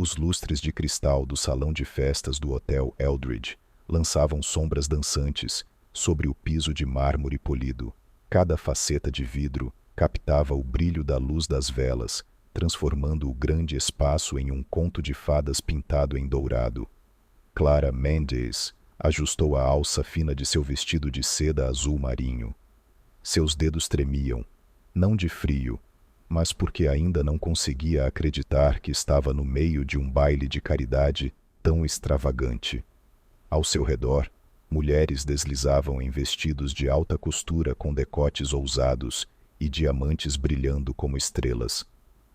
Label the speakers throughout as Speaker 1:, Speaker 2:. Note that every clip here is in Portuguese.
Speaker 1: Os lustres de cristal do salão de festas do Hotel Eldridge lançavam sombras dançantes sobre o piso de mármore polido. Cada faceta de vidro captava o brilho da luz das velas, transformando o grande espaço em um conto de fadas pintado em dourado. Clara Mendes ajustou a alça fina de seu vestido de seda azul marinho. Seus dedos tremiam, não de frio, mas porque ainda não conseguia acreditar que estava no meio de um baile de caridade tão extravagante. Ao seu redor, mulheres deslizavam em vestidos de alta costura com decotes ousados e diamantes brilhando como estrelas.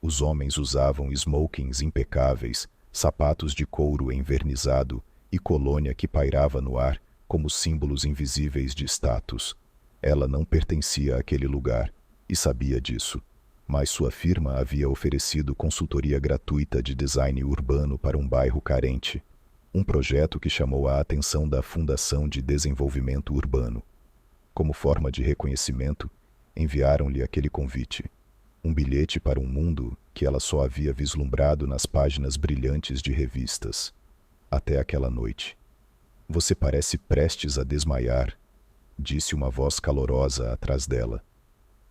Speaker 1: Os homens usavam smokings impecáveis, sapatos de couro envernizado e colônia que pairava no ar como símbolos invisíveis de status. Ela não pertencia àquele lugar e sabia disso, mas sua firma havia oferecido consultoria gratuita de design urbano para um bairro carente, um projeto que chamou a atenção da Fundação de Desenvolvimento Urbano. Como forma de reconhecimento, enviaram-lhe aquele convite, um bilhete para um mundo que ela só havia vislumbrado nas páginas brilhantes de revistas. Até aquela noite. Você parece prestes a desmaiar, disse uma voz calorosa atrás dela.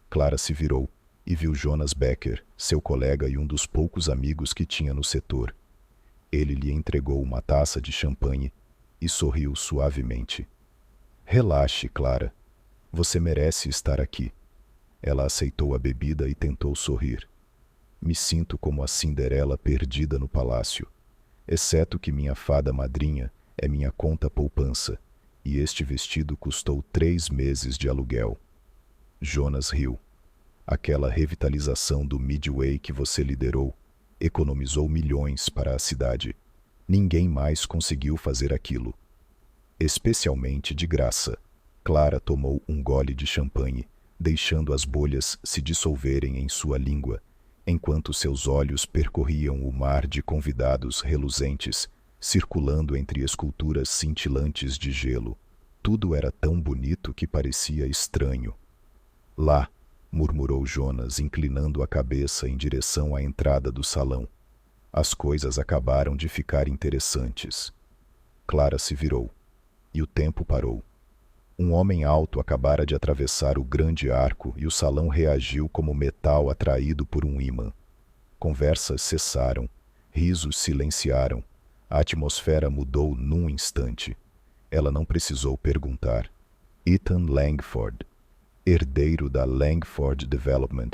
Speaker 1: Clara se virou e viu Jonas Becker, seu colega e um dos poucos amigos que tinha no setor. Ele lhe entregou uma taça de champanhe e sorriu suavemente. Relaxe, Clara. Você merece estar aqui. Ela aceitou a bebida e tentou sorrir. Me sinto como a Cinderela perdida no palácio, exceto que minha fada madrinha é minha conta poupança, e este vestido custou 3 meses de aluguel. Jonas riu. Aquela revitalização do Midway que você liderou economizou milhões para a cidade. Ninguém mais conseguiu fazer aquilo. Especialmente de graça. Clara tomou um gole de champanhe, deixando as bolhas se dissolverem em sua língua, enquanto seus olhos percorriam o mar de convidados reluzentes, circulando entre esculturas cintilantes de gelo. Tudo era tão bonito que parecia estranho. Lá, murmurou Jonas, inclinando a cabeça em direção à entrada do salão. As coisas acabaram de ficar interessantes. Clara se virou, e o tempo parou. Um homem alto acabara de atravessar o grande arco e o salão reagiu como metal atraído por um ímã. Conversas cessaram, risos silenciaram, a atmosfera mudou num instante. Ela não precisou perguntar. Ethan Langford, herdeiro da Langford Development,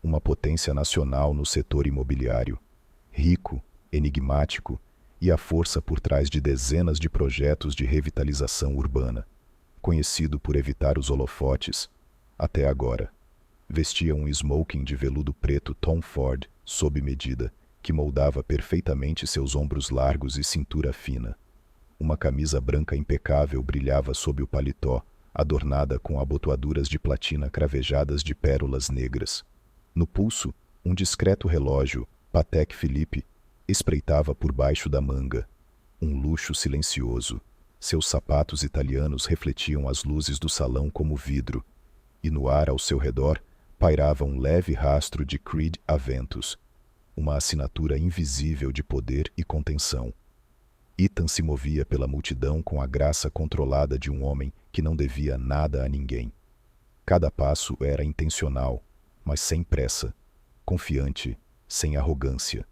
Speaker 1: uma potência nacional no setor imobiliário, rico, enigmático e a força por trás de dezenas de projetos de revitalização urbana. Conhecido por evitar os holofotes, até agora. Vestia um smoking de veludo preto Tom Ford, sob medida, que moldava perfeitamente seus ombros largos e cintura fina. Uma camisa branca impecável brilhava sob o paletó, adornada com abotoaduras de platina cravejadas de pérolas negras. No pulso, um discreto relógio, Patek Philippe, espreitava por baixo da manga. Um luxo silencioso. Seus sapatos italianos refletiam as luzes do salão como vidro, e no ar ao seu redor pairava um leve rastro de Creed Aventus, uma assinatura invisível de poder e contenção. Ethan se movia pela multidão com a graça controlada de um homem que não devia nada a ninguém. Cada passo era intencional, mas sem pressa, confiante, sem arrogância.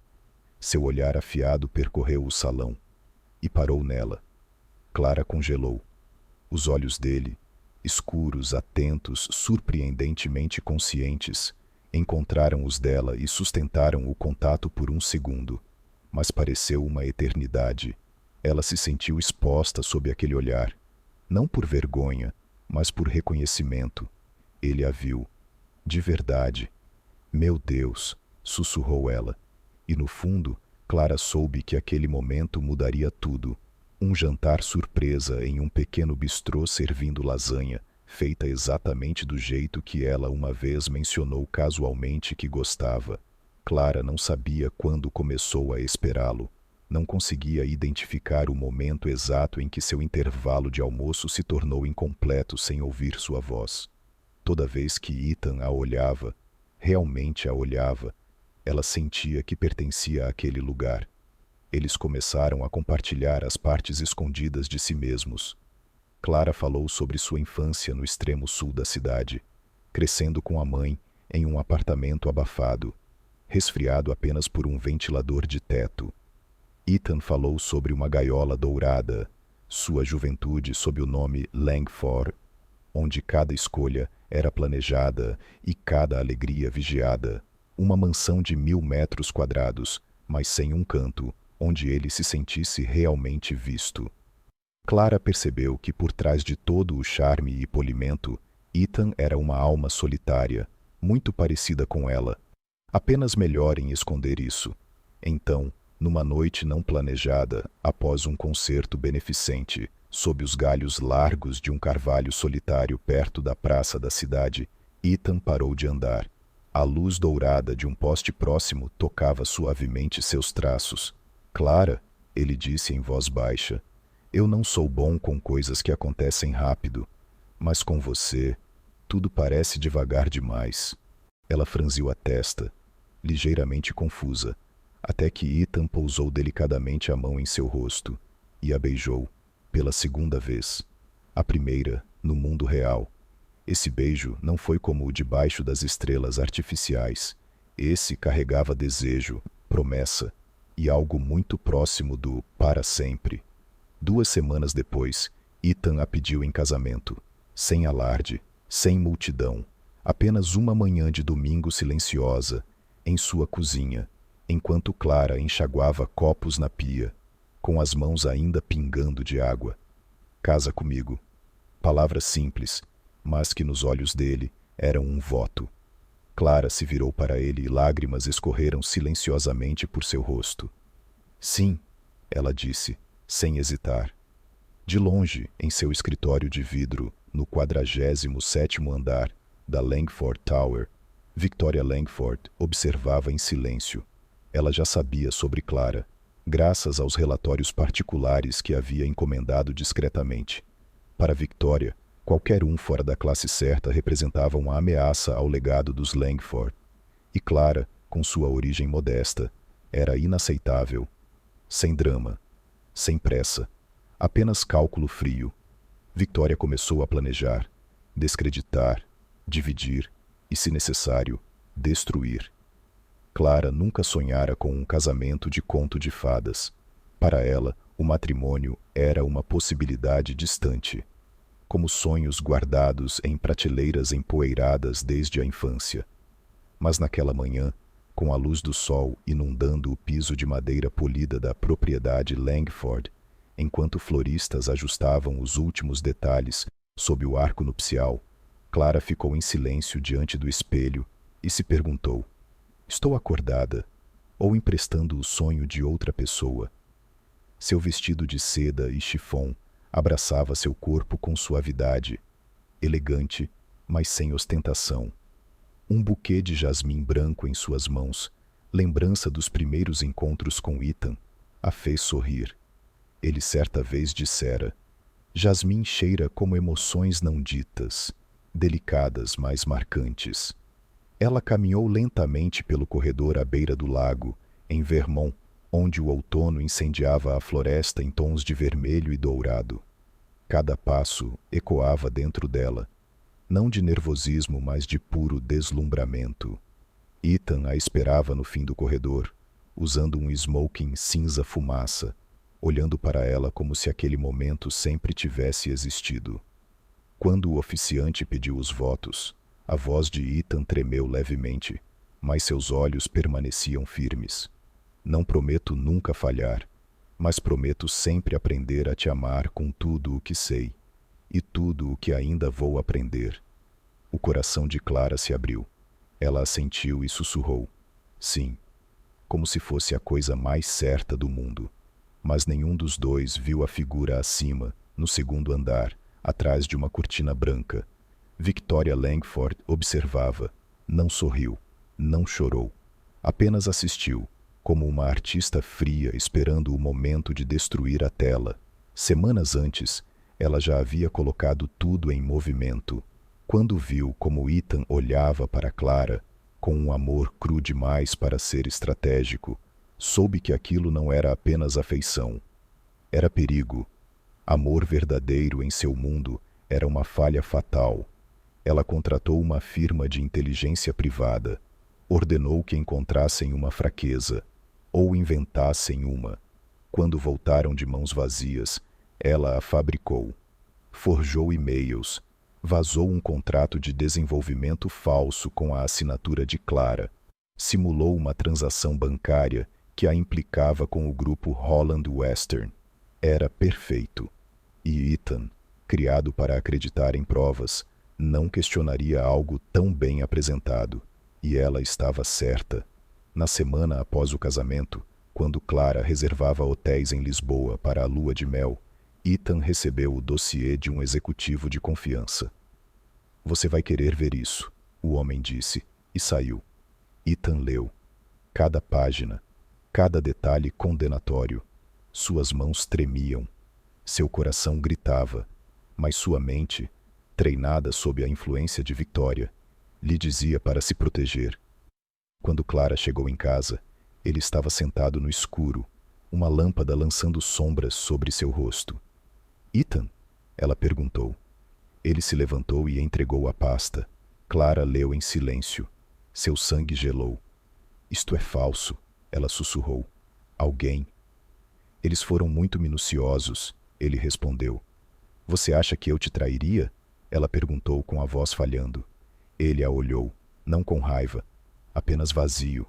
Speaker 1: Seu olhar afiado percorreu o salão e parou nela. Clara congelou. Os olhos dele, escuros, atentos, surpreendentemente conscientes, encontraram os dela e sustentaram o contato por um segundo. Mas pareceu uma eternidade. Ela se sentiu exposta sob aquele olhar, não por vergonha, mas por reconhecimento. Ele a viu. De verdade. Meu Deus, sussurrou ela. E no fundo, Clara soube que aquele momento mudaria tudo. Um jantar surpresa em um pequeno bistrô servindo lasanha, feita exatamente do jeito que ela uma vez mencionou casualmente que gostava. Clara não sabia quando começou a esperá-lo. Não conseguia identificar o momento exato em que seu intervalo de almoço se tornou incompleto sem ouvir sua voz. Toda vez que Ethan a olhava, realmente a olhava, ela sentia que pertencia àquele lugar. Eles começaram a compartilhar as partes escondidas de si mesmos. Clara falou sobre sua infância no extremo sul da cidade, crescendo com a mãe em um apartamento abafado, resfriado apenas por um ventilador de teto. Ethan falou sobre uma gaiola dourada, sua juventude sob o nome Langford, onde cada escolha era planejada e cada alegria vigiada. Uma mansão de 1000 metros quadrados, mas sem um canto, onde ele se sentisse realmente visto. Clara percebeu que por trás de todo o charme e polimento, Ethan era uma alma solitária, muito parecida com ela, apenas melhor em esconder isso. Então, numa noite não planejada, após um concerto beneficente, sob os galhos largos de um carvalho solitário perto da praça da cidade, Ethan parou de andar. A luz dourada de um poste próximo tocava suavemente seus traços. Clara, ele disse em voz baixa, eu não sou bom com coisas que acontecem rápido, mas com você, tudo parece devagar demais. Ela franziu a testa, ligeiramente confusa, até que Ethan pousou delicadamente a mão em seu rosto e a beijou, pela segunda vez. A primeira, no mundo real. Esse beijo não foi como o debaixo das estrelas artificiais. Esse carregava desejo, promessa e algo muito próximo do para sempre. 2 semanas depois, Ethan a pediu em casamento, sem alarde, sem multidão, apenas uma manhã de domingo silenciosa, em sua cozinha, enquanto Clara enxaguava copos na pia, com as mãos ainda pingando de água. Casa comigo. Palavras simples, mas que nos olhos dele eram um voto. Clara se virou para ele e lágrimas escorreram silenciosamente por seu rosto. Sim, ela disse, sem hesitar. De longe, em seu escritório de vidro, no 47º andar da Langford Tower, Victoria Langford observava em silêncio. Ela já sabia sobre Clara, graças aos relatórios particulares que havia encomendado discretamente. Para Victoria, qualquer um fora da classe certa representava uma ameaça ao legado dos Langford. E Clara, com sua origem modesta, era inaceitável. Sem drama, sem pressa, apenas cálculo frio. Victoria começou a planejar, descreditar, dividir e, se necessário, destruir. Clara nunca sonhara com um casamento de conto de fadas. Para ela, o matrimônio era uma possibilidade distante, como sonhos guardados em prateleiras empoeiradas desde a infância. Mas naquela manhã, com a luz do sol inundando o piso de madeira polida da propriedade Langford, enquanto floristas ajustavam os últimos detalhes sob o arco nupcial, Clara ficou em silêncio diante do espelho e se perguntou: estou acordada ou emprestando o sonho de outra pessoa? Seu vestido de seda e chifon abraçava seu corpo com suavidade, elegante, mas sem ostentação. Um buquê de jasmim branco em suas mãos, lembrança dos primeiros encontros com Ethan, a fez sorrir. Ele certa vez dissera: jasmim cheira como emoções não ditas, delicadas, mas marcantes. Ela caminhou lentamente pelo corredor à beira do lago, em Vermont, onde o outono incendiava a floresta em tons de vermelho e dourado. Cada passo ecoava dentro dela, não de nervosismo, mas de puro deslumbramento. Ethan a esperava no fim do corredor, usando um smoking cinza fumaça, olhando para ela como se aquele momento sempre tivesse existido. Quando o oficiante pediu os votos, a voz de Ethan tremeu levemente, mas seus olhos permaneciam firmes. Não prometo nunca falhar, mas prometo sempre aprender a te amar com tudo o que sei, e tudo o que ainda vou aprender. O coração de Clara se abriu. Ela assentiu e sussurrou: sim, como se fosse a coisa mais certa do mundo. Mas nenhum dos dois viu a figura acima, no 2º andar, atrás de uma cortina branca. Victoria Langford observava, não sorriu, não chorou, apenas assistiu, como uma artista fria esperando o momento de destruir a tela. Semanas antes, ela já havia colocado tudo em movimento. Quando viu como Ethan olhava para Clara, com um amor cru demais para ser estratégico, Soube que aquilo não era apenas afeição. Era perigo. Amor verdadeiro em seu mundo era uma falha fatal. Ela contratou uma firma de inteligência privada. Ordenou que encontrassem uma fraqueza, ou inventassem uma. Quando voltaram de mãos vazias, ela a fabricou. Forjou e-mails. Vazou um contrato de desenvolvimento falso com a assinatura de Clara. Simulou uma transação bancária que a implicava com o grupo Holland Western. Era perfeito. E Ethan, criado para acreditar em provas, não questionaria algo tão bem apresentado. E ela estava certa. Na semana após o casamento, quando Clara reservava hotéis em Lisboa para a lua de mel, Ethan recebeu o dossiê de um executivo de confiança. Você vai querer ver isso, o homem disse, e saiu. Ethan leu. Cada página, cada detalhe condenatório. Suas mãos tremiam. Seu coração gritava, mas sua mente, treinada sob a influência de Victoria, lhe dizia para se proteger. Quando Clara chegou em casa, ele estava sentado no escuro, uma lâmpada lançando sombras sobre seu rosto. Ethan? Ela perguntou. Ele se levantou e entregou a pasta. Clara leu em silêncio. Seu sangue gelou. Isto é falso, ela sussurrou. Alguém. Eles foram muito minuciosos, ele respondeu. Você acha que eu te trairia? Ela perguntou com a voz falhando. Ele a olhou, não com raiva, apenas vazio.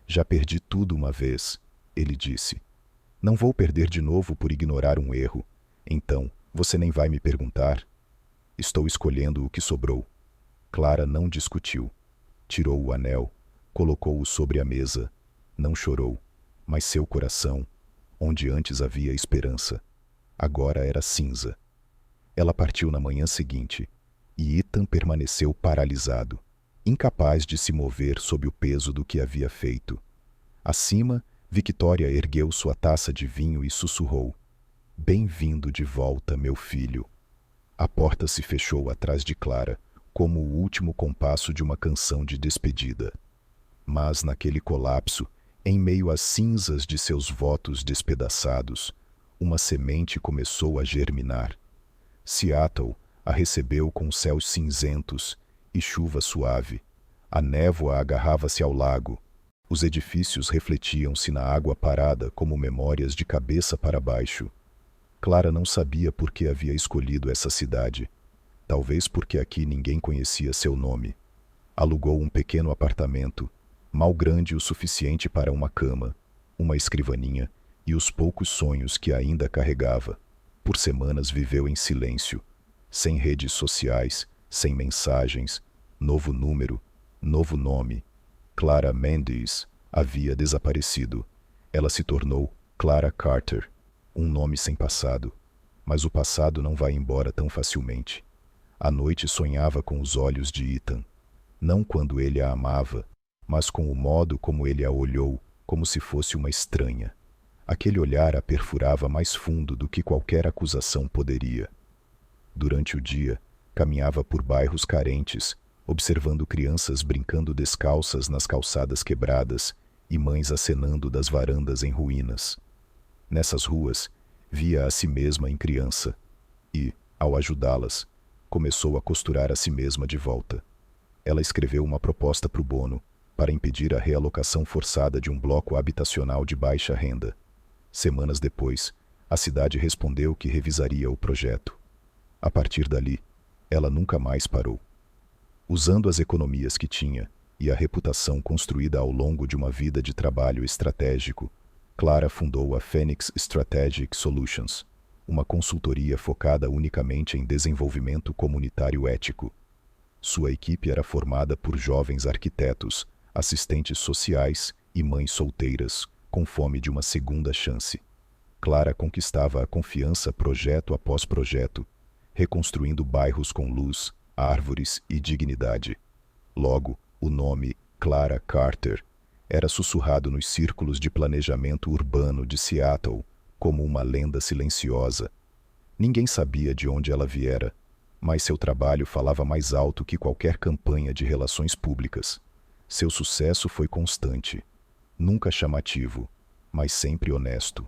Speaker 1: Já perdi tudo uma vez, ele disse. Não vou perder de novo por ignorar um erro. Então, você nem vai me perguntar? Estou escolhendo o que sobrou. Clara não discutiu. Tirou o anel, colocou-o sobre a mesa. Não chorou, mas seu coração, onde antes havia esperança, agora era cinza. Ela partiu na manhã seguinte, e Ethan permaneceu paralisado, incapaz de se mover sob o peso do que havia feito. Acima, Victoria ergueu sua taça de vinho e sussurrou: Bem-vindo de volta, meu filho. A porta se fechou atrás de Clara, como o último compasso de uma canção de despedida. Mas naquele colapso, em meio às cinzas de seus votos despedaçados, uma semente começou a germinar. Seattle a recebeu com céus cinzentos e chuva suave. A névoa agarrava-se ao lago. Os edifícios refletiam-se na água parada como memórias de cabeça para baixo. Clara não sabia por que havia escolhido essa cidade. Talvez porque aqui ninguém conhecia seu nome. Alugou um pequeno apartamento, mal grande o suficiente para uma cama, uma escrivaninha e os poucos sonhos que ainda carregava. Por semanas viveu em silêncio, sem redes sociais, sem mensagens, novo número, novo nome. Clara Mendes havia desaparecido. Ela se tornou Clara Carter, um nome sem passado. Mas o passado não vai embora tão facilmente. À noite sonhava com os olhos de Ethan, não quando ele a amava, mas com o modo como ele a olhou, como se fosse uma estranha. Aquele olhar a perfurava mais fundo do que qualquer acusação poderia. Durante o dia, caminhava por bairros carentes, observando crianças brincando descalças nas calçadas quebradas e mães acenando das varandas em ruínas. Nessas ruas, via a si mesma em criança e, ao ajudá-las, começou a costurar a si mesma de volta. Ela escreveu uma proposta pro Bono para impedir a realocação forçada de um bloco habitacional de baixa renda. Semanas depois, a cidade respondeu que revisaria o projeto. A partir dali, ela nunca mais parou. Usando as economias que tinha e a reputação construída ao longo de uma vida de trabalho estratégico, Clara fundou a Phoenix Strategic Solutions, uma consultoria focada unicamente em desenvolvimento comunitário ético. Sua equipe era formada por jovens arquitetos, assistentes sociais e mães solteiras, com fome de uma segunda chance. Clara conquistava a confiança projeto após projeto, reconstruindo bairros com luz, árvores e dignidade. Logo, o nome Clara Carter era sussurrado nos círculos de planejamento urbano de Seattle como uma lenda silenciosa. Ninguém sabia de onde ela viera, mas seu trabalho falava mais alto que qualquer campanha de relações públicas. Seu sucesso foi constante, nunca chamativo, mas sempre honesto.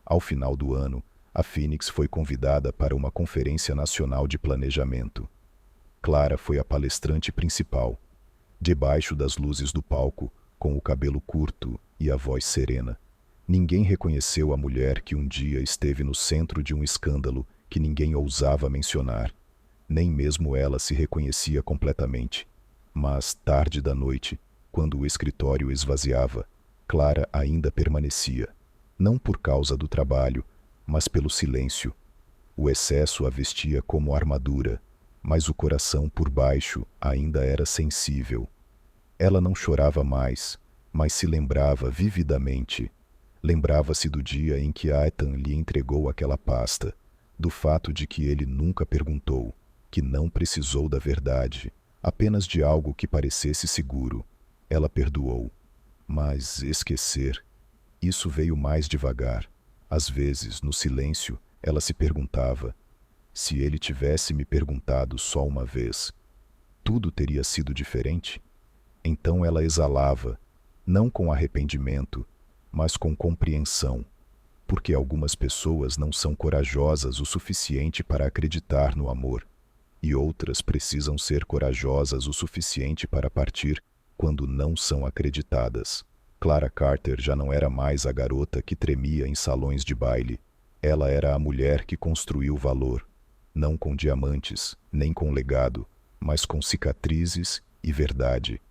Speaker 1: Ao final do ano, a Phoenix foi convidada para uma conferência nacional de planejamento. Clara foi a palestrante principal. Debaixo das luzes do palco, com o cabelo curto e a voz serena, ninguém reconheceu a mulher que um dia esteve no centro de um escândalo que ninguém ousava mencionar. Nem mesmo ela se reconhecia completamente. Mas, tarde da noite, quando o escritório esvaziava, Clara ainda permanecia, não por causa do trabalho, mas pelo silêncio. O excesso a vestia como armadura, mas o coração por baixo ainda era sensível. Ela não chorava mais, mas se lembrava vividamente. Lembrava-se do dia em que Ethan lhe entregou aquela pasta, do fato de que ele nunca perguntou, que não precisou da verdade, apenas de algo que parecesse seguro. Ela perdoou. Mas esquecer, isso veio mais devagar. Às vezes, no silêncio, ela se perguntava: se ele tivesse me perguntado só uma vez, tudo teria sido diferente? Então ela exalava, não com arrependimento, mas com compreensão, porque algumas pessoas não são corajosas o suficiente para acreditar no amor, e outras precisam ser corajosas o suficiente para partir quando não são acreditadas. Clara Carter já não era mais a garota que tremia em salões de baile. Ela era a mulher que construiu valor, não com diamantes, nem com legado, mas com cicatrizes e verdade.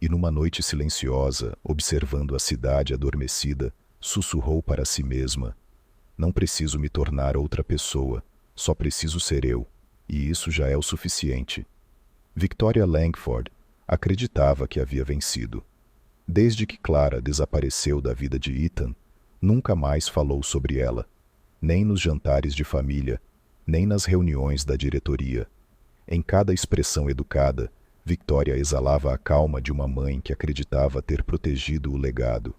Speaker 1: E numa noite silenciosa, observando a cidade adormecida, sussurrou para si mesma: não preciso me tornar outra pessoa, só preciso ser eu, e isso já é o suficiente. Victoria Langford acreditava que havia vencido. Desde que Clara desapareceu da vida de Ethan, nunca mais falou sobre ela, nem nos jantares de família, nem nas reuniões da diretoria. Em cada expressão educada, Victoria exalava a calma de uma mãe que acreditava ter protegido o legado.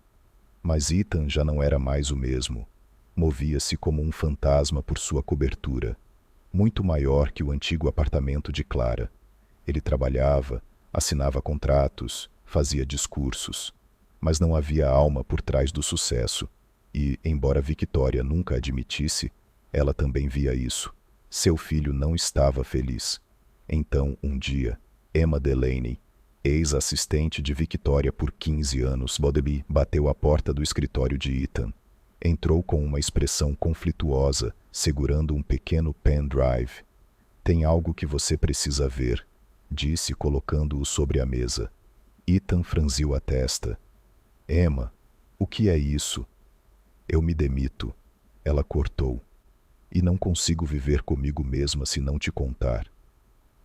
Speaker 1: Mas Ethan já não era mais o mesmo. Movia-se como um fantasma por sua cobertura, muito maior que o antigo apartamento de Clara. Ele trabalhava, assinava contratos, fazia discursos, mas não havia alma por trás do sucesso, e, embora Victoria nunca admitisse, ela também via isso. Seu filho não estava feliz. Então, um dia, Emma Delaney, ex-assistente de Victoria por 15 anos, Bodeby, bateu à porta do escritório de Ethan. Entrou com uma expressão conflituosa, segurando um pequeno pendrive. Tem algo que você precisa ver, disse, colocando-o sobre a mesa. Ethan franziu a testa. Emma, o que é isso? Eu me demito. Ela cortou. E não consigo viver comigo mesma se não te contar.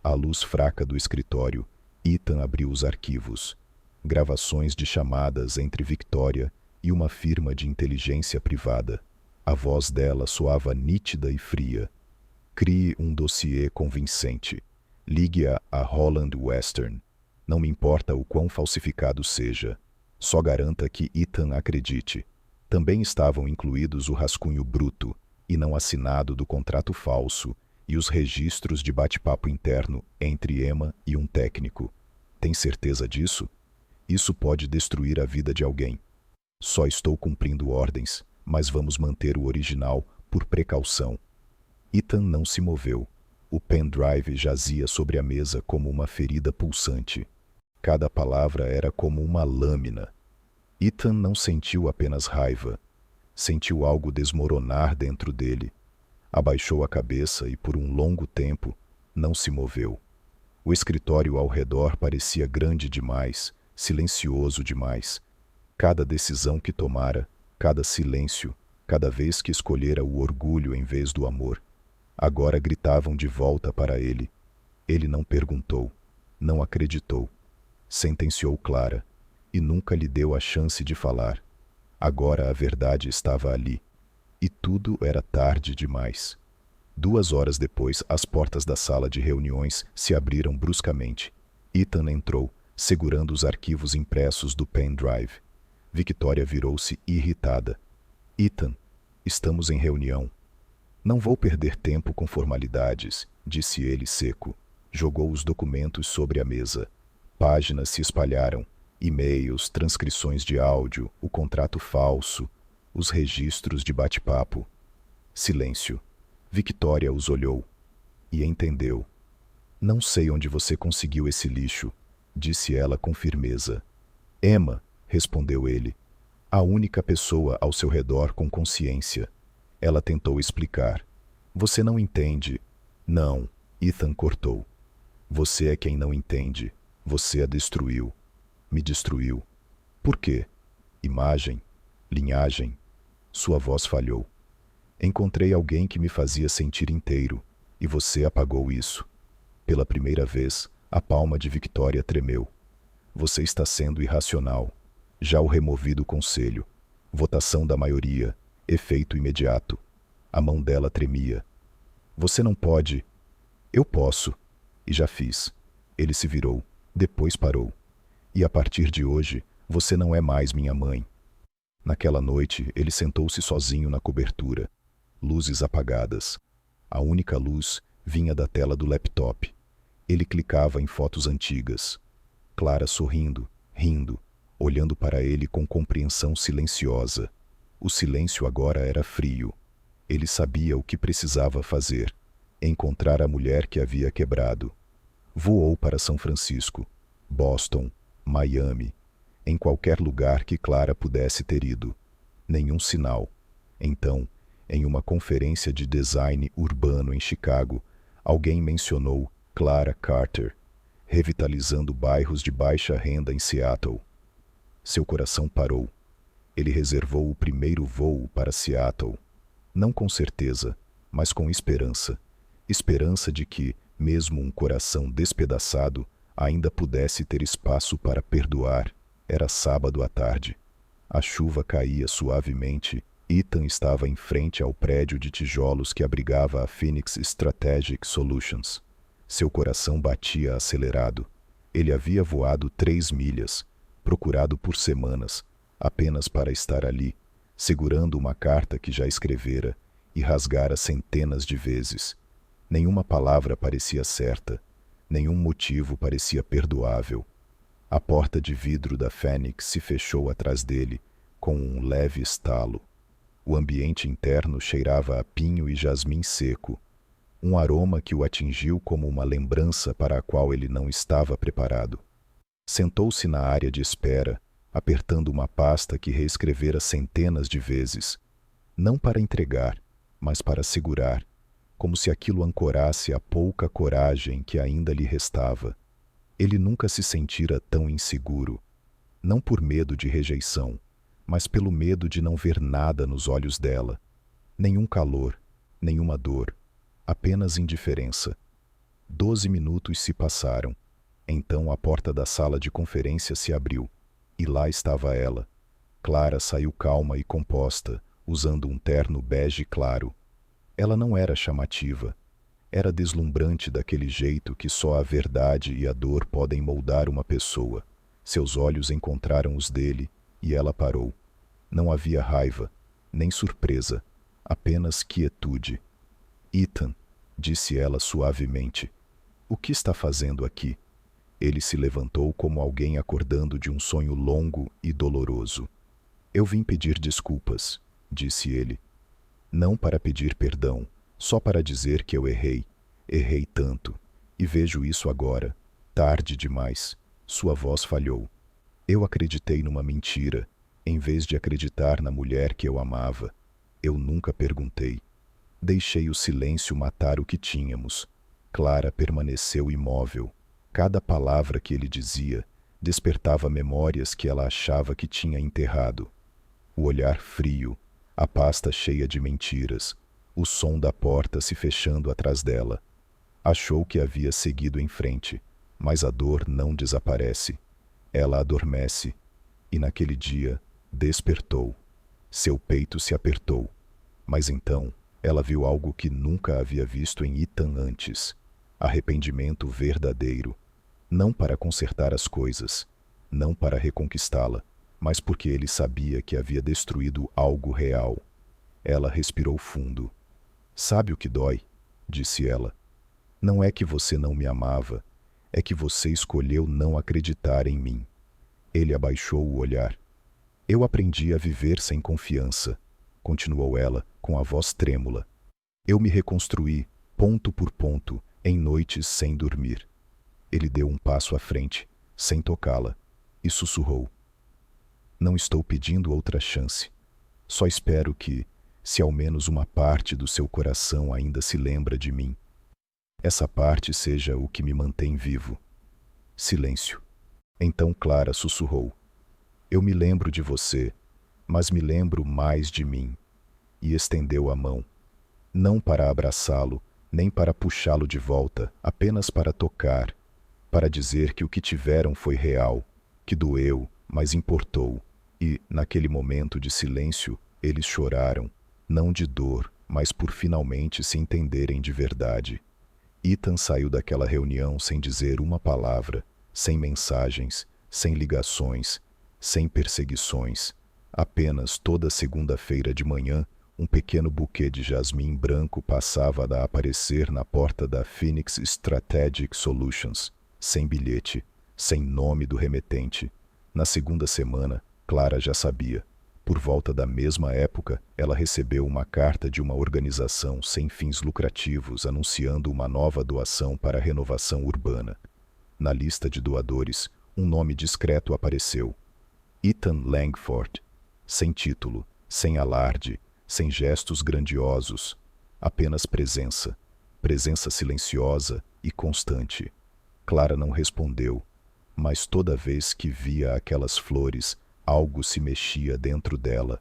Speaker 1: À luz fraca do escritório, Ethan abriu os arquivos. Gravações de chamadas entre Victoria e uma firma de inteligência privada. A voz dela soava nítida e fria. Crie um dossiê convincente. Ligue-a a Holland Western. Não me importa o quão falsificado seja. Só garanta que Ethan acredite. Também estavam incluídos o rascunho bruto e não assinado do contrato falso e os registros de bate-papo interno entre Emma e um técnico. Tem certeza disso? Isso pode destruir a vida de alguém. Só estou cumprindo ordens, mas vamos manter o original por precaução. Ethan não se moveu. O pendrive jazia sobre a mesa como uma ferida pulsante. Cada palavra era como uma lâmina. Ethan não sentiu apenas raiva. Sentiu algo desmoronar dentro dele. Abaixou a cabeça e, por um longo tempo, não se moveu. O escritório ao redor parecia grande demais, silencioso demais. Cada decisão que tomara, cada silêncio, cada vez que escolhera o orgulho em vez do amor, agora gritavam de volta para ele. Ele não perguntou, não acreditou. Sentenciou Clara, e nunca lhe deu a chance de falar. Agora a verdade estava ali, e tudo era tarde demais. 2 horas depois, as portas da sala de reuniões se abriram bruscamente. Ethan entrou, segurando os arquivos impressos do pendrive. Victoria virou-se irritada. Ethan, estamos em reunião. Não vou perder tempo com formalidades, disse ele seco. Jogou os documentos sobre a mesa. Páginas se espalharam. E-mails, transcrições de áudio, o contrato falso. os registros de bate-papo. Silêncio. Victoria os olhou e entendeu. Não sei onde você conseguiu esse lixo, disse ela com firmeza. Emma, respondeu ele, a única pessoa ao seu redor com consciência. Ela tentou explicar. Você não entende. Não, Ethan cortou. Você é quem não entende. Você a destruiu. Me destruiu. Por quê? Imagem? Linhagem? Sua voz falhou. Encontrei alguém que me fazia sentir inteiro, e você apagou isso. Pela primeira vez, a palma de Victoria tremeu. Você está sendo irracional. Já o removi do conselho. Votação da maioria. Efeito imediato. A mão dela tremia. Você não pode. Eu posso. E já fiz. Ele se virou. Depois parou. E a partir de hoje, você não é mais minha mãe. Naquela noite, ele sentou-se sozinho na cobertura. Luzes apagadas. A única luz vinha da tela do laptop. Ele clicava em fotos antigas. Clara sorrindo, rindo, olhando para ele com compreensão silenciosa. O silêncio agora era frio. Ele sabia o que precisava fazer. Encontrar a mulher que havia quebrado. Voou para São Francisco, Boston, Miami, em qualquer lugar que Clara pudesse ter ido. Nenhum sinal. Então, em uma conferência de design urbano em Chicago, alguém mencionou Clara Carter, revitalizando bairros de baixa renda em Seattle. Seu coração parou. Ele reservou o primeiro voo para Seattle. Não com certeza, mas com esperança. Esperança de que, mesmo um coração despedaçado, ainda pudesse ter espaço para perdoar. Era sábado à tarde. A chuva caía suavemente. Ethan estava em frente ao prédio de tijolos que abrigava a Phoenix Strategic Solutions. Seu coração batia acelerado. Ele havia voado 3 milhas, procurado por semanas, apenas para estar ali, segurando uma carta que já escrevera e rasgara centenas de vezes. Nenhuma palavra parecia certa, nenhum motivo parecia perdoável. A porta de vidro da Phoenix se fechou atrás dele, com um leve estalo. O ambiente interno cheirava a pinho e jasmim seco, um aroma que o atingiu como uma lembrança para a qual ele não estava preparado. Sentou-se na área de espera, apertando uma pasta que reescrevera centenas de vezes, não para entregar, mas para segurar, como se aquilo ancorasse a pouca coragem que ainda lhe restava. Ele nunca se sentira tão inseguro, não por medo de rejeição, mas pelo medo de não ver nada nos olhos dela. Nenhum calor, nenhuma dor, apenas indiferença. 12 minutos se passaram. Então a porta da sala de conferência se abriu, e lá estava ela. Clara saiu calma e composta, usando um terno bege claro. Ela não era chamativa. Era deslumbrante daquele jeito que só a verdade e a dor podem moldar uma pessoa. Seus olhos encontraram os dele, e ela parou. Não havia raiva, nem surpresa, apenas quietude. Ethan, disse ela suavemente, o que está fazendo aqui? Ele se levantou como alguém acordando de um sonho longo e doloroso. Eu vim pedir desculpas, disse ele. Não para pedir perdão, só para dizer que eu errei. Errei tanto, e vejo isso agora, tarde demais. Sua voz falhou. Eu acreditei numa mentira, em vez de acreditar na mulher que eu amava. Eu nunca perguntei. Deixei o silêncio matar o que tínhamos. Clara permaneceu imóvel. Cada palavra que ele dizia despertava memórias que ela achava que tinha enterrado. O olhar frio, a pasta cheia de mentiras, o som da porta se fechando atrás dela. Achou que havia seguido em frente, mas a dor não desaparece. Ela adormece, e naquele dia despertou. Seu peito se apertou, mas então ela viu algo que nunca havia visto em Ethan antes. Arrependimento verdadeiro, não para consertar as coisas, não para reconquistá-la, mas porque ele sabia que havia destruído algo real. Ela respirou fundo. Sabe o que dói? Disse ela. Não é que você não me amava, é que você escolheu não acreditar em mim. Ele abaixou o olhar. Eu aprendi a viver sem confiança, continuou ela, com a voz trêmula. Eu me reconstruí, ponto por ponto, em noites sem dormir. Ele deu um passo à frente, sem tocá-la, e sussurrou. Não estou pedindo outra chance. Só espero que, se ao menos uma parte do seu coração ainda se lembra de mim, essa parte seja o que me mantém vivo. Silêncio. Então Clara sussurrou. Eu me lembro de você, mas me lembro mais de mim. E estendeu a mão. Não para abraçá-lo, nem para puxá-lo de volta, apenas para tocar, para dizer que o que tiveram foi real, que doeu, mas importou. E, naquele momento de silêncio, eles choraram, não de dor, mas por finalmente se entenderem de verdade. Ethan saiu daquela reunião sem dizer uma palavra, sem mensagens, sem ligações, sem perseguições. Apenas toda segunda-feira de manhã, um pequeno buquê de jasmim branco passava a aparecer na porta da Phoenix Strategic Solutions, sem bilhete, sem nome do remetente. Na segunda semana, Clara já sabia. Por volta da mesma época, ela recebeu uma carta de uma organização sem fins lucrativos anunciando uma nova doação para a renovação urbana. Na lista de doadores, um nome discreto apareceu. Ethan Langford. Sem título, sem alarde, sem gestos grandiosos, apenas presença. Presença silenciosa e constante. Clara não respondeu, mas toda vez que via aquelas flores, algo se mexia dentro dela.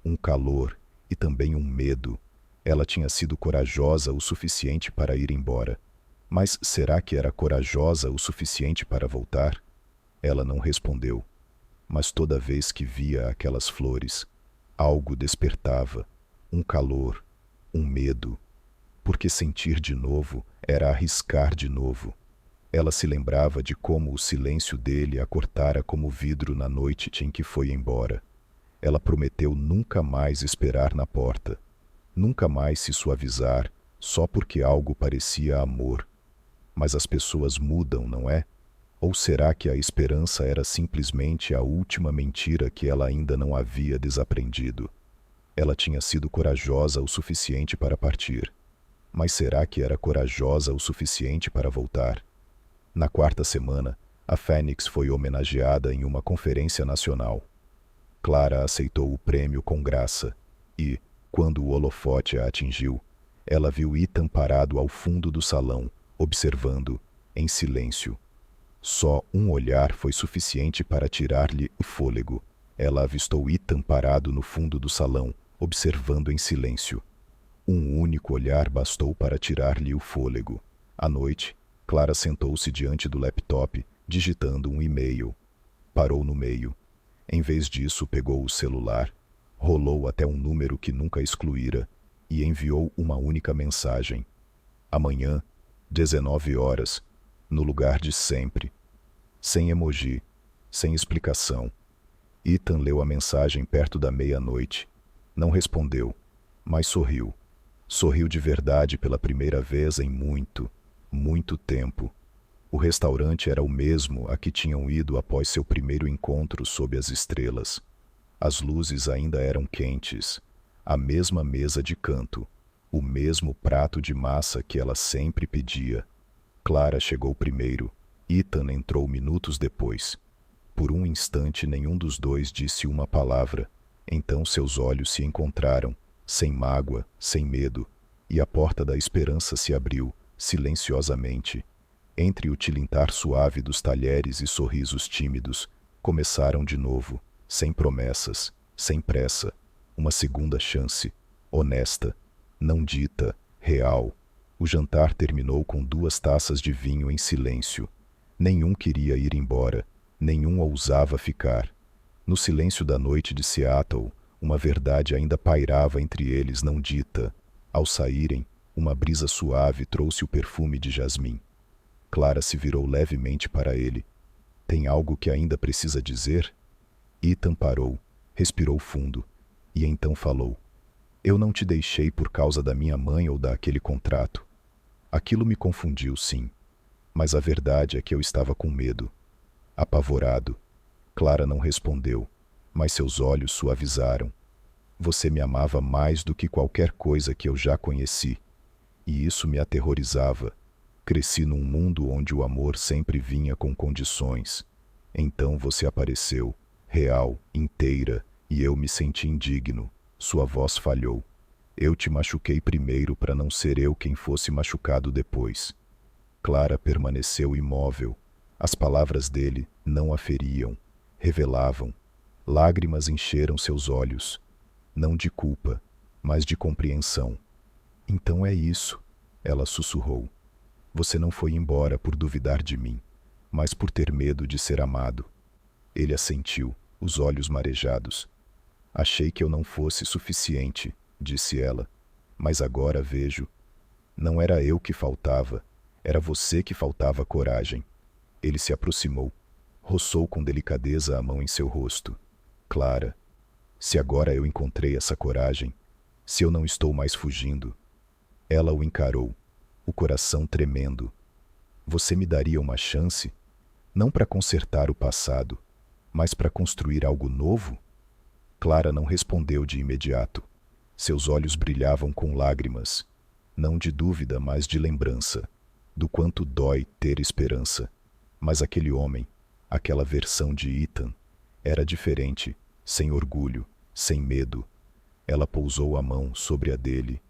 Speaker 1: Um calor e também um medo. Ela tinha sido corajosa o suficiente para ir embora. Mas será que era corajosa o suficiente para voltar? Ela não respondeu. Mas toda vez que via aquelas flores, algo despertava. Um calor, um medo. Porque sentir de novo era arriscar de novo. Ela se lembrava de como o silêncio dele a cortara como vidro na noite em que foi embora. Ela prometeu nunca mais esperar na porta, nunca mais se suavizar, só porque algo parecia amor. Mas as pessoas mudam, não é? Ou será que a esperança era simplesmente a última mentira que ela ainda não havia desaprendido? Ela tinha sido corajosa o suficiente para partir. Mas será que era corajosa o suficiente para voltar? Na quarta semana, a Phoenix foi homenageada em uma conferência nacional. Clara aceitou o prêmio com graça e, quando o holofote a atingiu, ela viu Ethan parado ao fundo do salão, observando, em silêncio. Só um olhar foi suficiente para tirar-lhe o fôlego. Ela avistou Ethan parado no fundo do salão, observando em silêncio. Um único olhar bastou para tirar-lhe o fôlego. À noite, Clara sentou-se diante do laptop, digitando um e-mail. Parou no meio. Em vez disso, pegou o celular, rolou até um número que nunca excluíra e enviou uma única mensagem. Amanhã, 19 horas, no lugar de sempre. Sem emoji, sem explicação. Ethan leu a mensagem perto da meia-noite. Não respondeu, mas sorriu. Sorriu de verdade pela primeira vez em muito tempo. O restaurante era o mesmo a que tinham ido após seu primeiro encontro sob as estrelas. As luzes ainda eram quentes. A mesma mesa de canto. O mesmo prato de massa que ela sempre pedia. Clara chegou primeiro. Ethan entrou minutos depois. Por um instante nenhum dos dois disse uma palavra. Então seus olhos se encontraram, sem mágoa, sem medo, e a porta da esperança se abriu, silenciosamente. Entre o tilintar suave dos talheres e sorrisos tímidos, começaram de novo, sem promessas, sem pressa, uma segunda chance, honesta, não dita, real. O jantar terminou com 2 taças de vinho em silêncio. Nenhum queria ir embora, nenhum ousava ficar. No silêncio da noite de Seattle, uma verdade ainda pairava entre eles não dita. Ao saírem, uma brisa suave trouxe o perfume de jasmim. Clara se virou levemente para ele. Tem algo que ainda precisa dizer? Ethan parou, respirou fundo, e então falou. Eu não te deixei por causa da minha mãe ou daquele contrato. Aquilo me confundiu, sim. Mas a verdade é que eu estava com medo. Apavorado. Clara não respondeu, mas seus olhos suavizaram. Você me amava mais do que qualquer coisa que eu já conheci. E isso me aterrorizava. Cresci num mundo onde o amor sempre vinha com condições. Então você apareceu, real, inteira, e eu me senti indigno. Sua voz falhou. Eu te machuquei primeiro para não ser eu quem fosse machucado depois. Clara permaneceu imóvel. As palavras dele não a feriam, revelavam. Lágrimas encheram seus olhos, não de culpa, mas de compreensão. Então é isso, ela sussurrou. Você não foi embora por duvidar de mim, mas por ter medo de ser amado. Ele assentiu, os olhos marejados. Achei que eu não fosse suficiente, disse ela, mas agora vejo. Não era eu que faltava, era você que faltava coragem. Ele se aproximou, roçou com delicadeza a mão em seu rosto. Clara, se agora eu encontrei essa coragem, se eu não estou mais fugindo. Ela o encarou, o coração tremendo. Você me daria uma chance? Não para consertar o passado, mas para construir algo novo? Clara não respondeu de imediato. Seus olhos brilhavam com lágrimas, não de dúvida, mas de lembrança, do quanto dói ter esperança. Mas aquele homem, aquela versão de Ethan, era diferente, sem orgulho, sem medo. Ela pousou a mão sobre a dele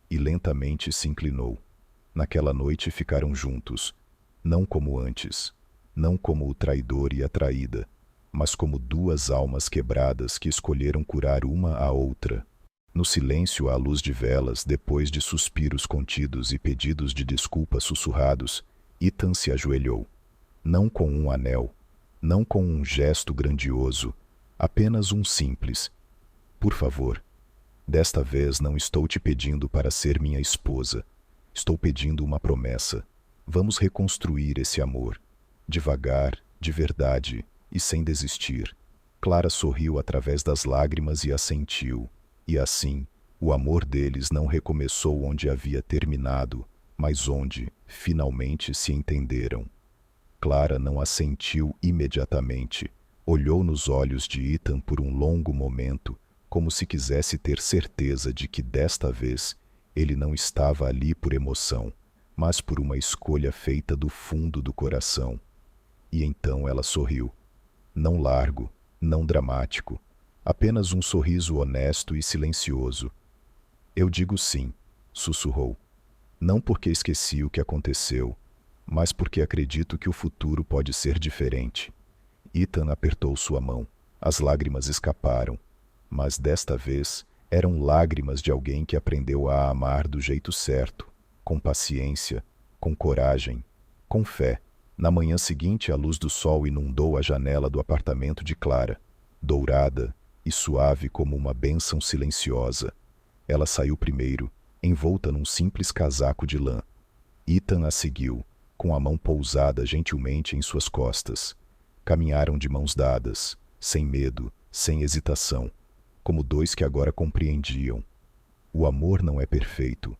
Speaker 1: e lentamente se inclinou. Naquela noite ficaram juntos, não como antes, não como o traidor e a traída, mas como duas almas quebradas que escolheram curar uma a outra. No silêncio à luz de velas, depois de suspiros contidos e pedidos de desculpa sussurrados, Ethan se ajoelhou. Não com um anel, não com um gesto grandioso, apenas um simples. Por favor, desta vez não estou te pedindo para ser minha esposa. Estou pedindo uma promessa. Vamos reconstruir esse amor. Devagar, de verdade e sem desistir. Clara sorriu através das lágrimas e assentiu. E assim, o amor deles não recomeçou onde havia terminado, mas onde, finalmente, se entenderam. Clara não assentiu imediatamente. Olhou nos olhos de Ethan por um longo momento, como se quisesse ter certeza de que desta vez ele não estava ali por emoção, mas por uma escolha feita do fundo do coração. E então ela sorriu. Não largo, não dramático, apenas um sorriso honesto e silencioso. Eu digo sim, sussurrou. Não porque esqueci o que aconteceu, mas porque acredito que o futuro pode ser diferente. Ethan apertou sua mão. As lágrimas escaparam, mas desta vez eram lágrimas de alguém que aprendeu a amar do jeito certo, com paciência, com coragem, com fé. Na manhã seguinte, a luz do sol inundou a janela do apartamento de Clara, dourada e suave como uma bênção silenciosa. Ela saiu primeiro, envolta num simples casaco de lã. Ethan a seguiu, com a mão pousada gentilmente em suas costas. Caminharam de mãos dadas, sem medo, sem hesitação, como dois que agora compreendiam. O amor não é perfeito.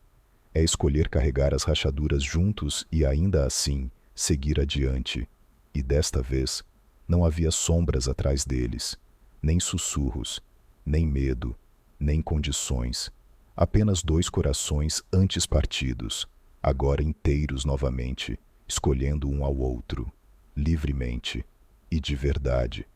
Speaker 1: É escolher carregar as rachaduras juntos e ainda assim seguir adiante. E desta vez não havia sombras atrás deles, nem sussurros, nem medo, nem condições. Apenas dois corações antes partidos, agora inteiros novamente, escolhendo um ao outro, livremente e de verdade.